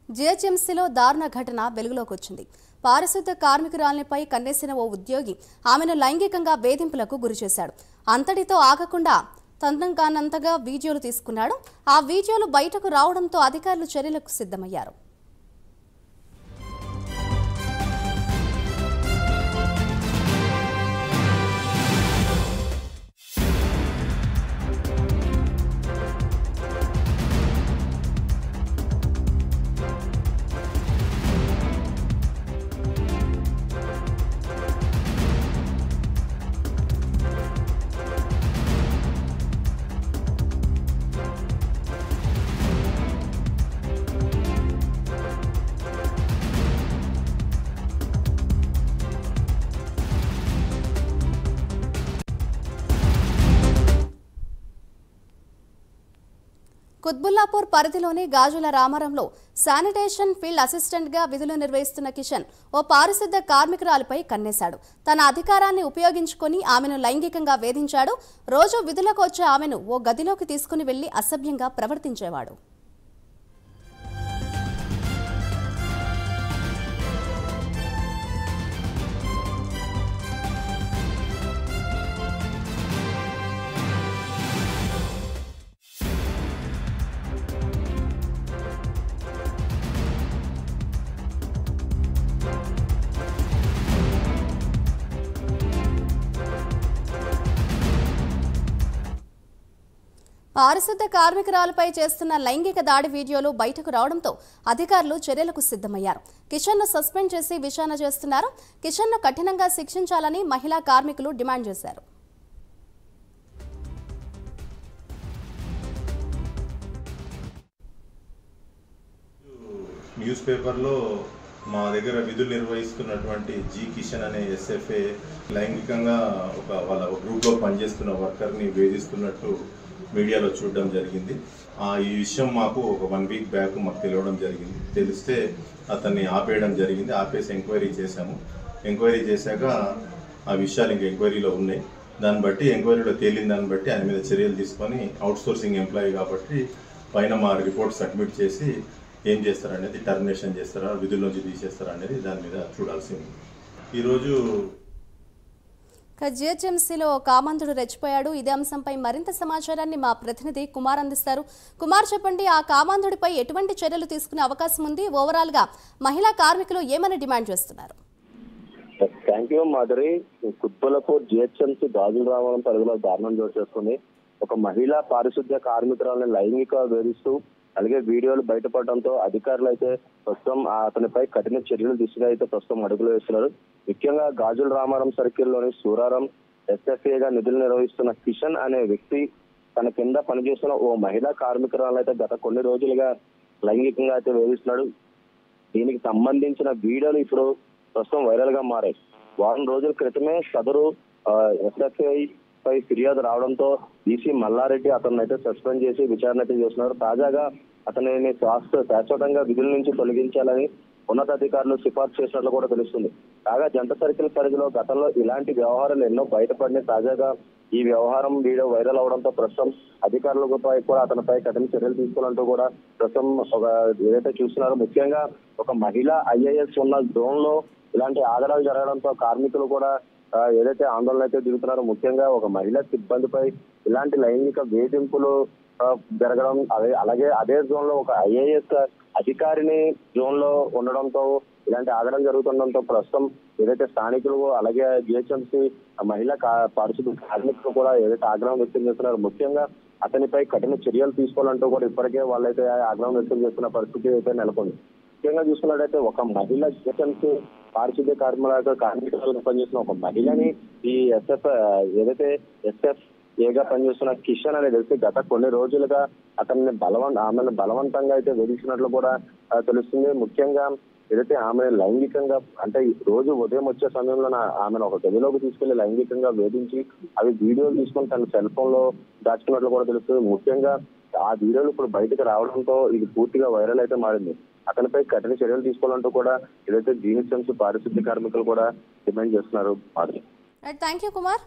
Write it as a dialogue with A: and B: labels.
A: జీహెచ్ఎంసీలో దారుణ ఘటన వెలుగులోకి వచ్చింది. పారిశుద్ధ కార్మికురాలిపై కన్నేసిన ఓ ఉద్యోగి ఆమెను లైంగికంగా వేధింపులకు గురిచేశాడు. అంతటితో ఆగకుండా తంతంగానంతగా వీడియోలు తీసుకున్నాడు. ఆ వీడియోలు బయటకు రావడంతో అధికారులు చర్యలకు సిద్ధమయ్యారు. కుత్బుల్లాపూర్ పరిధిలోని గాజుల రామారంలో శానిటేషన్ ఫీల్డ్ అసిస్టెంట్గా విధులు నిర్వహిస్తున్న కిషన్ ఓ పారిశుద్ధ కార్మికురాలిపై కన్నేశాడు. తన అధికారాన్ని ఉపయోగించుకొని ఆమెను లైంగికంగా వేధించాడు. రోజు విధులకు వచ్చే ఆమెను ఓ గదిలోకి తీసుకుని వెళ్లి అసభ్యంగా ప్రవర్తించేవాడు. పారిశుద్ధ కార్మికురాలపై చేస్తున్న లైంగిక దాడి వీడియోలు బయటకు రావడంతో అధికారులు చర్యలకు సిద్ధమయ్యారు. కిషన్ను సస్పెండ్ చేసి విచారణ చేస్తున్నారు. కిషన్ను కఠినంగా శిక్షించాలని మహిళా కార్మికులు డిమాండ్ చేశారు.
B: న్యూస్ పేపర్లో మా దగ్గర విధులు నిర్వహిస్తున్నటువంటి జి కిషన్ అనే ఎస్ఎఫ్ఏ లైంగికంగా వాళ్ళ గ్రూప్లో పనిచేస్తున్న వర్కర్ని వేధిస్తున్నట్టు మీడియాలో చూడడం జరిగింది. ఈ విషయం మాకు ఒక 1 వీక్ బ్యాక్ మాకు తెలియడం జరిగింది. తెలిస్తే అతన్ని ఆపేయడం జరిగింది. ఆపేసి ఎంక్వైరీ చేశాము. ఎంక్వైరీ చేశాక ఆ విషయాలు ఇంకా ఎంక్వైరీలో ఉన్నాయి. దాన్ని బట్టి ఎంక్వైరీలో తేలిన దాన్ని బట్టి ఆయన మీద చర్యలు తీసుకొని అవుట్సోర్సింగ్ ఎంప్లాయీ కాబట్టి పైన మా రిపోర్ట్ సబ్మిట్ చేసి ఏం చేస్తారనేది, టర్మినేషన్ చేస్తారా, విధుల్లోంచి తీసేస్తారా అనేది దాని మీద చూడాల్సి ఉంది. ఈరోజు
A: జీహెచ్ఎంసీలో కామాంధుడు రెచ్చిపోయాడు. ఇదే అంశంపై మరింత సమాచారాన్ని మా ప్రతినిధి కుమార్ అందిస్తారు. కుమార్, చెప్పండి, ఆ కామాంధుడిపై ఎటువంటి చర్యలు తీసుకునే అవకాశం ఉంది? ఓవరాల్ గా మహిళా కార్మికులు ఏమని డిమాండ్ చేస్తున్నారు?
C: Thank you Madhuri. Quthbullapur GHMC Gajula Ramaram పరిధిలో దారుణం చోటు చేసుకుంది. ఒక మహిళా పారిశుద్ధ్య కార్మికురాలను లైంగిక వేధిస్తూ అలాగే వీడియోలు బయటపడడంతో అధికారులు అయితే ప్రస్తుతం అతనిపై కఠిన చర్యలు దిశగా అయితే ప్రస్తుతం అడుగులు వేస్తున్నారు. ముఖ్యంగా గాజుల రామారం సర్కిల్లోని సూరారం ఎస్ఎఫ్ఏగా నిధులు నిర్వహిస్తున్న కిషన్ అనే వ్యక్తి తన కింద పనిచేస్తున్న ఓ మహిళా కార్మికురాలను అయితే గత కొన్ని రోజులుగా లైంగికంగా అయితే వేధిస్తున్నాడు. దీనికి సంబంధించిన వీడియోలు ఇప్పుడు ప్రస్తుతం వైరల్ గా మారాయి. వారం రోజుల క్రితమే సదరు ఎస్ఎఫ్ఐ పై ఫిర్యాదు రావడంతో ఈసీ మల్లారెడ్డి అతన్ని అయితే సస్పెండ్ చేసి విచారణ అయితే చేస్తున్నారు. తాజాగా అతనిని శాశ్వతంగా విధుల నుంచి తొలగించాలని ఉన్నతాధికారులు సిఫార్సు చేసినట్లు కూడా తెలుస్తుంది. కాగా జంట సర్కిల్ పరిధిలో గతంలో ఇలాంటి వ్యవహారాలు ఎన్నో బయటపడినాయి. తాజాగా ఈ వ్యవహారం వీడియో వైరల్ అవడంతో ప్రస్తుతం అధికారులపై కూడా అతనిపై కఠిన చర్యలు తీసుకోవాలంటూ కూడా ప్రస్తుతం ఏదైతే చూస్తున్నారో, ముఖ్యంగా ఒక మహిళా ఐఏఎస్ ఉన్న జోన్ లో ఇలాంటి ఆగడాలు జరగడంతో కార్మికులు కూడా ఏదైతే ఆందోళన అయితే దిగుతున్నారో, ముఖ్యంగా ఒక మహిళా సిబ్బందిపై ఇలాంటి లైంగిక వేధింపులు జరగడం, అలాగే అదే జోన్ లో ఒక ఐఏఎస్ అధికారిని జోన్ లో ఉండడంతో ఇలాంటి ఆగడాలు జరుగుతుండడంతో ప్రస్తుతం ఏదైతే స్థానికులు అలాగే జిహెచ్ఎంసీ మహిళా పారిశుద్ధ కార్మికులు కూడా ఏదైతే ఆగ్రహం వ్యక్తం చేస్తున్నారో, ముఖ్యంగా అతనిపై కఠిన చర్యలు తీసుకోవాలంటూ కూడా ఇప్పటికే వాళ్ళైతే ఆగ్రహం వ్యక్తం చేస్తున్న పరిస్థితి అయితే నెలకొంది. ముఖ్యంగా చూసుకున్నట్టయితే ఒక మహిళ జిహెచ్ఎంసీ పారిశుద్ధ్య కార్మికులకు పనిచేస్తున్న ఒక మహిళని ఈ ఏదైతే ఎస్ఎఫ్ఏగా పనిచేస్తున్న కిషన్ అనే వ్యక్తి గత కొన్ని రోజులుగా ఆమెను బలవంతంగా అయితే వేధించినట్లు కూడా తెలుస్తుంది. ముఖ్యంగా ఏదైతే ఆమె లైంగికంగా అంటే రోజు ఉదయం వచ్చే సమయంలో ఆమెను ఒక గదిలోకి తీసుకెళ్లి లైంగికంగా వేధించి అవి వీడియోలు తీసుకొని తన సెల్ ఫోన్ లో దాచుకున్నట్లు కూడా తెలుస్తుంది. ముఖ్యంగా ఆ వీడియోలు ఇప్పుడు బయటకు రావడంతో ఇది పూర్తిగా వైరల్ అయితే మారింది. అతనిపై కఠిన చర్యలు తీసుకోవాలంటూ కూడా ఏదైతే జీహెచ్ఎంసీ పారిశుద్ధ్య కార్మికులు కూడా డిమాండ్ చేస్తున్నారు.
A: Thank you Kumar.